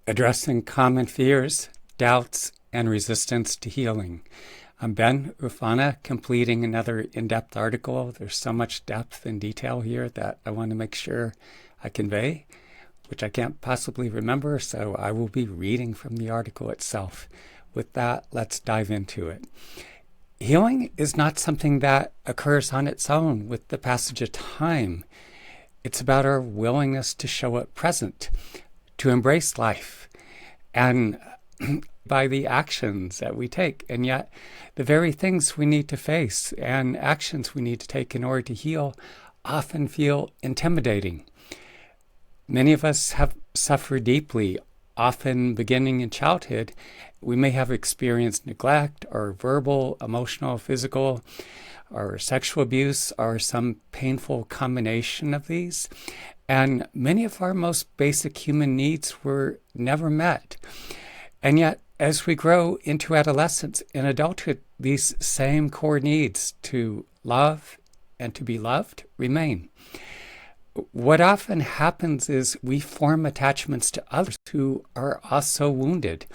Addressing common fears, doubts, and resistance to healing. I'm Ben Ufana, completing another in-depth article. There's so much depth and detail here that I want to make sure I convey, which I can't possibly remember, so I will be reading from the article itself. With that, let's dive into it. Healing is not something that occurs on its own with the passage of time. It's about our willingness to show up present, to embrace life, and by the actions that we take. And yet, the very things we need to face and actions we need to take in order to heal often feel intimidating. Many of us have suffered deeply, often beginning in childhood. We may have experienced neglect or verbal, emotional, physical, or sexual abuse, or some painful combination of these. And many of our most basic human needs were never met. And yet, as we grow into adolescence and adulthood, these same core needs to love and to be loved remain. What often happens is we form attachments to others who are also wounded.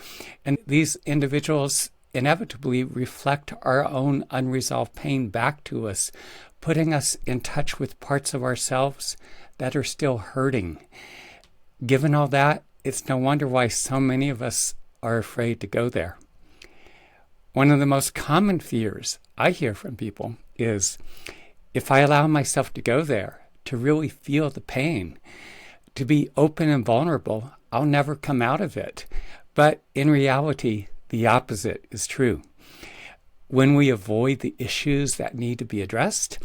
And these individuals inevitably reflect our own unresolved pain back to us, putting us in touch with parts of ourselves that are still hurting. Given all that, it's no wonder why so many of us are afraid to go there. One of the most common fears I hear from people is, if I allow myself to go there, to really feel the pain, to be open and vulnerable, I'll never come out of it. But in reality, the opposite is true. When we avoid the issues that need to be addressed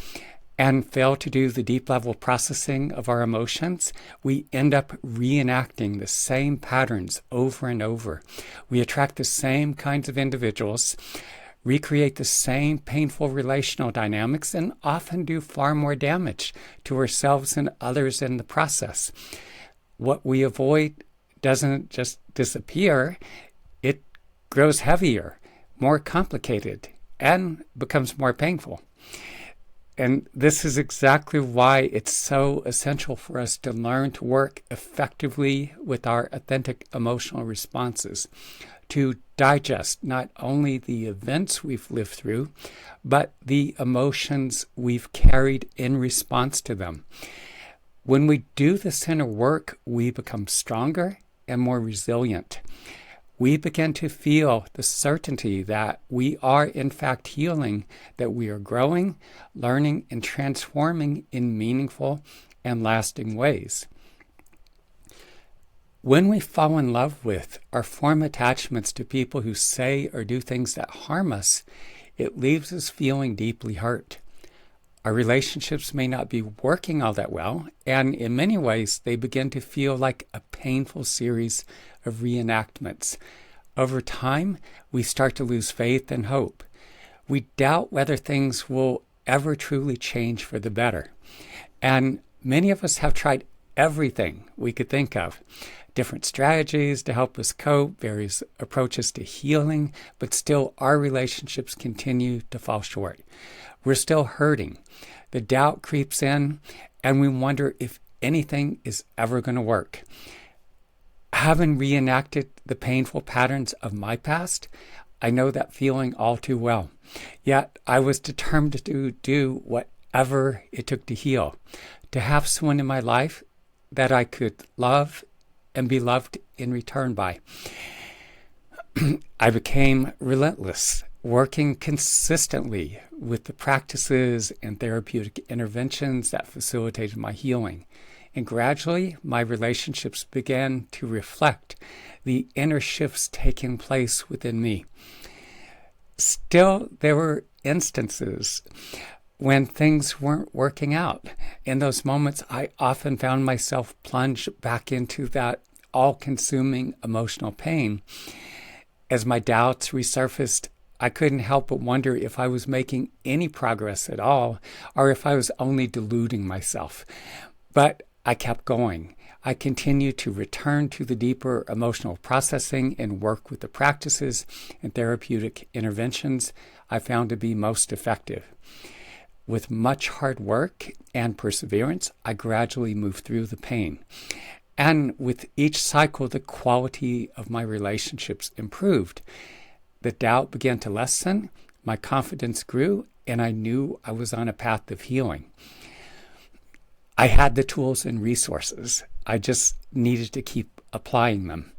and fail to do the deep level processing of our emotions, we end up reenacting the same patterns over and over. We attract the same kinds of individuals, recreate the same painful relational dynamics, and often do far more damage to ourselves and others in the process. What we avoid doesn't just disappear, it grows heavier, more complicated, and becomes more painful. And this is exactly why it's so essential for us to learn to work effectively with our authentic emotional responses, to digest not only the events we've lived through, but the emotions we've carried in response to them. When we do this inner work, we become stronger and more resilient. We begin to feel the certainty that we are in fact healing, that we are growing, learning, and transforming in meaningful and lasting ways. When we fall in love with or form attachments to people who say or do things that harm us, it leaves us feeling deeply hurt. Our relationships may not be working all that well, and in many ways, they begin to feel like a painful series of reenactments. Over time, we start to lose faith and hope. We doubt whether things will ever truly change for the better. And many of us have tried everything we could think of. Different strategies to help us cope, various approaches to healing, but still our relationships continue to fall short. We're still hurting. The doubt creeps in, and we wonder if anything is ever going to work. Having reenacted the painful patterns of my past, I know that feeling all too well. Yet I was determined to do whatever it took to heal, to have someone in my life that I could love and be loved in return by. I became relentless, working consistently with the practices and therapeutic interventions that facilitated my healing. And gradually, my relationships began to reflect the inner shifts taking place within me. Still, there were instances when things weren't working out. In those moments, I often found myself plunged back into that all-consuming emotional pain. As my doubts resurfaced, I couldn't help but wonder if I was making any progress at all, or if I was only deluding myself. But I kept going. I continued to return to the deeper emotional processing and work with the practices and therapeutic interventions I found to be most effective. With much hard work and perseverance, I gradually moved through the pain. And with each cycle, the quality of my relationships improved. The doubt began to lessen, my confidence grew, and I knew I was on a path of healing. I had the tools and resources. I just needed to keep applying them.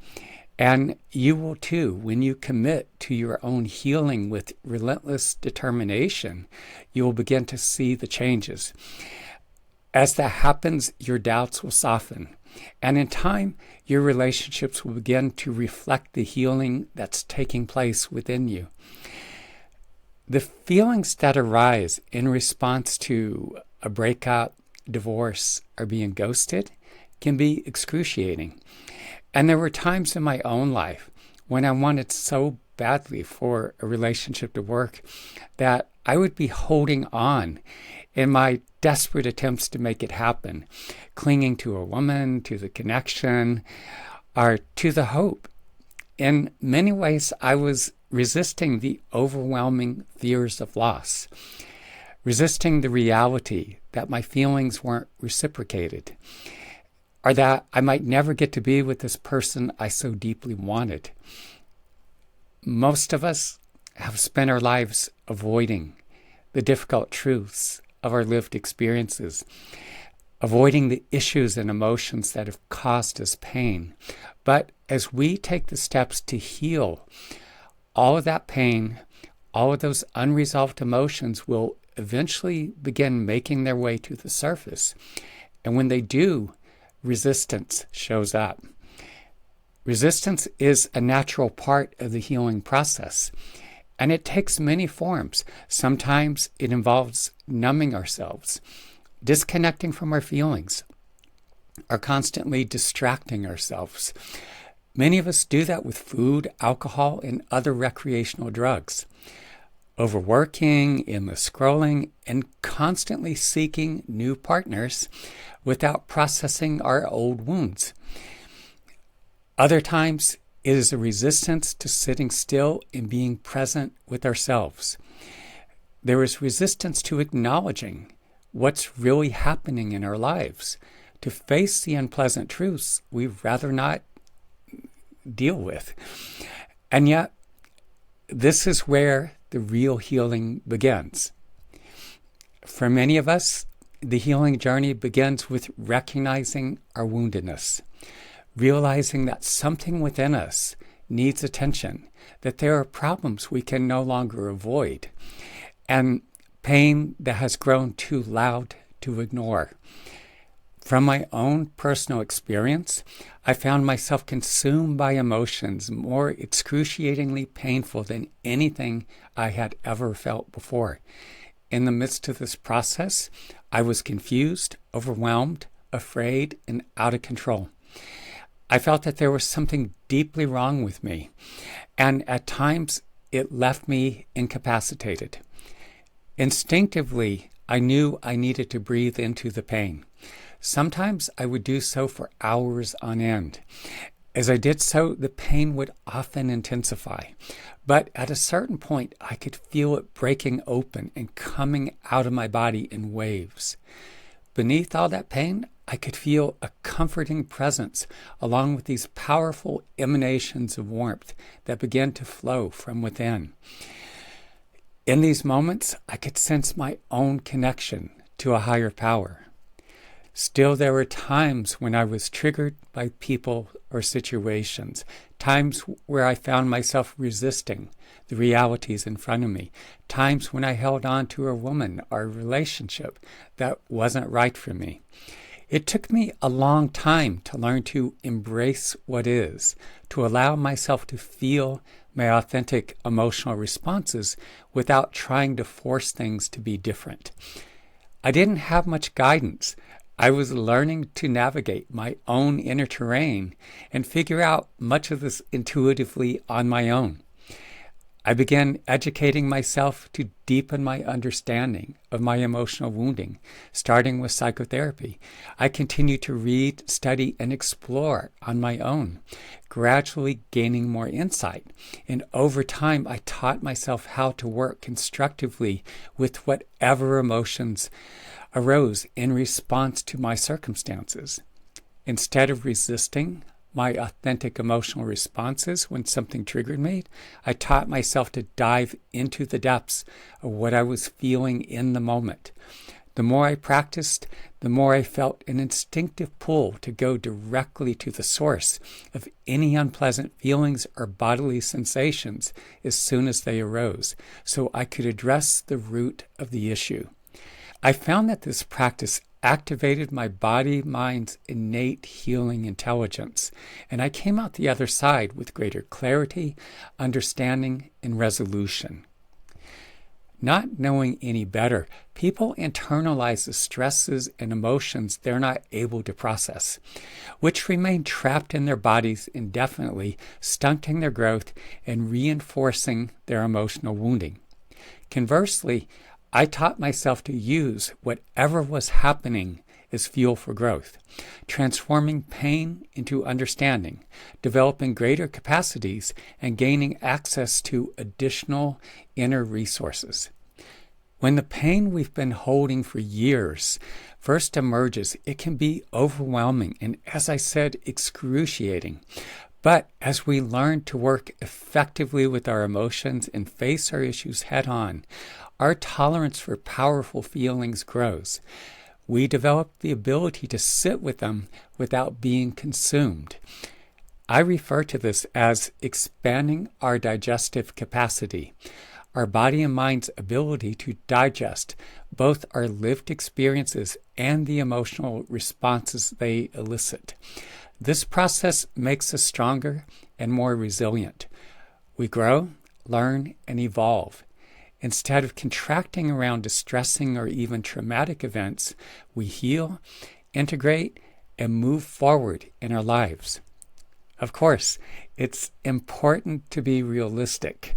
And you will too. When you commit to your own healing with relentless determination, you will begin to see the changes. As that happens, your doubts will soften. And in time, your relationships will begin to reflect the healing that's taking place within you. The feelings that arise in response to a breakup, divorce, or being ghosted can be excruciating. And there were times in my own life when I wanted so badly for a relationship to work that I would be holding on in my desperate attempts to make it happen, clinging to a woman, to the connection, or to the hope. In many ways, I was resisting the overwhelming fears of loss, resisting the reality that my feelings weren't reciprocated, or that I might never get to be with this person I so deeply wanted. Most of us have spent our lives avoiding the difficult truths of our lived experiences, avoiding the issues and emotions that have caused us pain. But as we take the steps to heal, all of that pain, all of those unresolved emotions will eventually begin making their way to the surface. And when they do, resistance shows up. Resistance is a natural part of the healing process, and it takes many forms. Sometimes it involves numbing ourselves, disconnecting from our feelings, or constantly distracting ourselves. Many of us do that with food, alcohol, and other recreational drugs. Overworking, endless scrolling, and constantly seeking new partners without processing our old wounds. Other times, it is a resistance to sitting still and being present with ourselves. There is resistance to acknowledging what's really happening in our lives, to face the unpleasant truths we'd rather not deal with. And yet, this is where the real healing begins. For many of us, the healing journey begins with recognizing our woundedness, realizing that something within us needs attention, that there are problems we can no longer avoid, and pain that has grown too loud to ignore. From my own personal experience, I found myself consumed by emotions more excruciatingly painful than anything I had ever felt before. In the midst of this process, I was confused, overwhelmed, afraid, and out of control. I felt that there was something deeply wrong with me, and at times it left me incapacitated. Instinctively, I knew I needed to breathe into the pain. Sometimes I would do so for hours on end. As I did so, the pain would often intensify. But at a certain point, I could feel it breaking open and coming out of my body in waves. Beneath all that pain, I could feel a comforting presence along with these powerful emanations of warmth that began to flow from within. In these moments, I could sense my own connection to a higher power. Still, there were times when I was triggered by people or situations, times where I found myself resisting the realities in front of me, times when I held on to a woman or a relationship that wasn't right for me. It took me a long time to learn to embrace what is, to allow myself to feel my authentic emotional responses without trying to force things to be different. I didn't have much guidance. I was learning to navigate my own inner terrain and figure out much of this intuitively on my own. I began educating myself to deepen my understanding of my emotional wounding, starting with psychotherapy. I continued to read, study, and explore on my own, gradually gaining more insight. And over time, I taught myself how to work constructively with whatever emotions arose in response to my circumstances. Instead of resisting my authentic emotional responses when something triggered me, I taught myself to dive into the depths of what I was feeling in the moment. The more I practiced, the more I felt an instinctive pull to go directly to the source of any unpleasant feelings or bodily sensations as soon as they arose, so I could address the root of the issue. I found that this practice activated my body-mind's innate healing intelligence, and I came out the other side with greater clarity, understanding, and resolution. Not knowing any better, people internalize the stresses and emotions they're not able to process, which remain trapped in their bodies indefinitely, stunting their growth and reinforcing their emotional wounding. Conversely, I taught myself to use whatever was happening as fuel for growth, transforming pain into understanding, developing greater capacities, and gaining access to additional inner resources. When the pain we've been holding for years first emerges, it can be overwhelming and, as I said, excruciating. But as we learn to work effectively with our emotions and face our issues head on, our tolerance for powerful feelings grows. We develop the ability to sit with them without being consumed. I refer to this as expanding our digestive capacity, our body and mind's ability to digest both our lived experiences and the emotional responses they elicit. This process makes us stronger and more resilient. We grow, learn, and evolve. Instead of contracting around distressing or even traumatic events, we heal, integrate, and move forward in our lives. Of course, it's important to be realistic.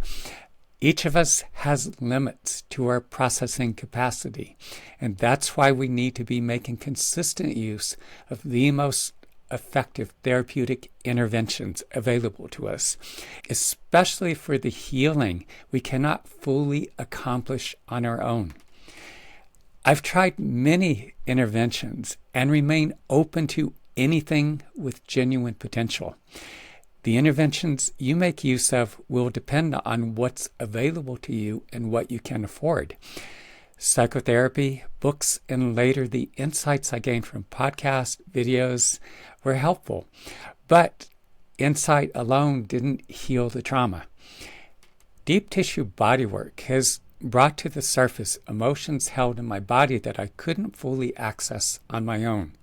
Each of us has limits to our processing capacity, and that's why we need to be making consistent use of the most effective therapeutic interventions available to us, especially for the healing we cannot fully accomplish on our own. I've tried many interventions and remain open to anything with genuine potential. The interventions you make use of will depend on what's available to you and what you can afford. Psychotherapy, books, and later the insights I gained from podcasts, videos were helpful, but insight alone didn't heal the trauma. Deep tissue bodywork has brought to the surface emotions held in my body that I couldn't fully access on my own.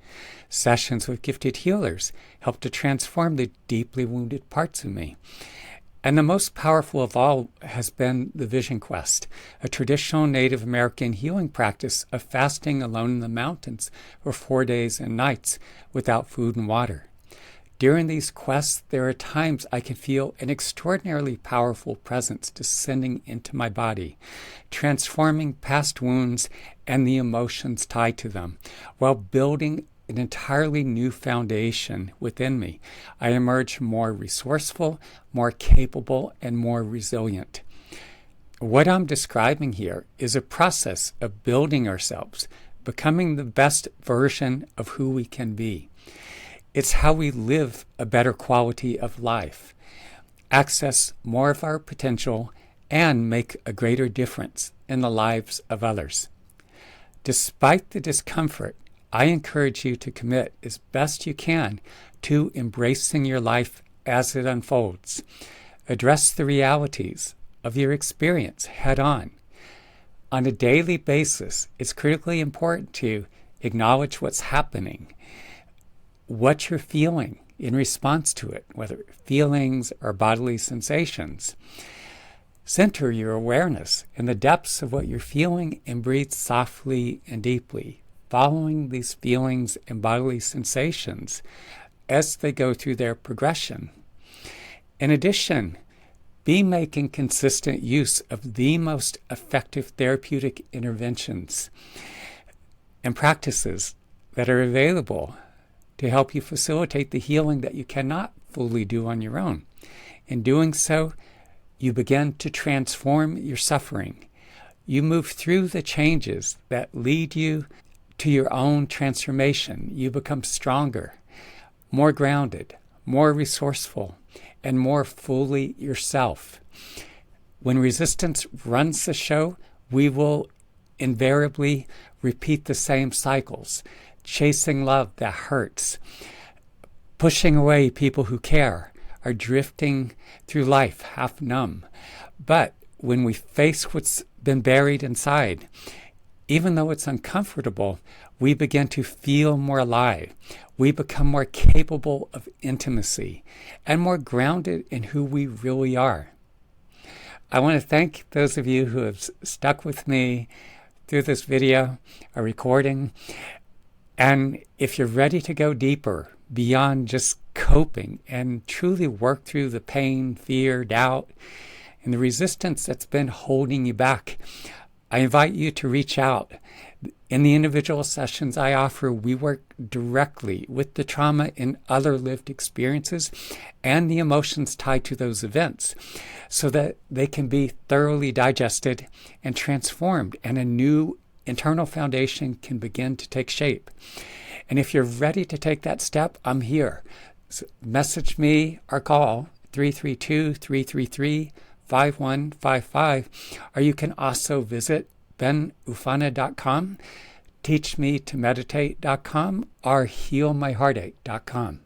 Sessions with gifted healers helped to transform the deeply wounded parts of me. And the most powerful of all has been the Vision Quest, a traditional Native American healing practice of fasting alone in the mountains for 4 days and nights without food and water. During these quests, there are times I can feel an extraordinarily powerful presence descending into my body, transforming past wounds and the emotions tied to them, while building an entirely new foundation within me. I emerge more resourceful, more capable, and more resilient. What I'm describing here is a process of building ourselves, becoming the best version of who we can be. It's how we live a better quality of life, access more of our potential, and make a greater difference in the lives of others. Despite the discomfort, I encourage you to commit as best you can to embracing your life as it unfolds. Address the realities of your experience head on. On a daily basis, it's critically important to acknowledge what's happening, what you're feeling in response to it, whether feelings or bodily sensations. Center your awareness in the depths of what you're feeling and breathe softly and deeply, following these feelings and bodily sensations as they go through their progression. In addition, be making consistent use of the most effective therapeutic interventions and practices that are available to help you facilitate the healing that you cannot fully do on your own. In doing so, you begin to transform your suffering. You move through the changes that lead you to your own transformation. You become stronger, more grounded, more resourceful, and more fully yourself. When resistance runs the show, we will invariably repeat the same cycles, chasing love that hurts, pushing away people who care, or drifting through life half numb. But when we face what's been buried inside, even though it's uncomfortable, we begin to feel more alive. We become more capable of intimacy and more grounded in who we really are. I want to thank those of you who have stuck with me through this video or recording. And if you're ready to go deeper beyond just coping and truly work through the pain, fear, doubt, and the resistance that's been holding you back, I invite you to reach out. In the individual sessions I offer, we work directly with the trauma in other lived experiences and the emotions tied to those events so that they can be thoroughly digested and transformed, and a new internal foundation can begin to take shape. And if you're ready to take that step, I'm here. Message me or call 332-333-5155, or you can also visit benufana.com, teachmetomeditate.com, or healmyheartache.com.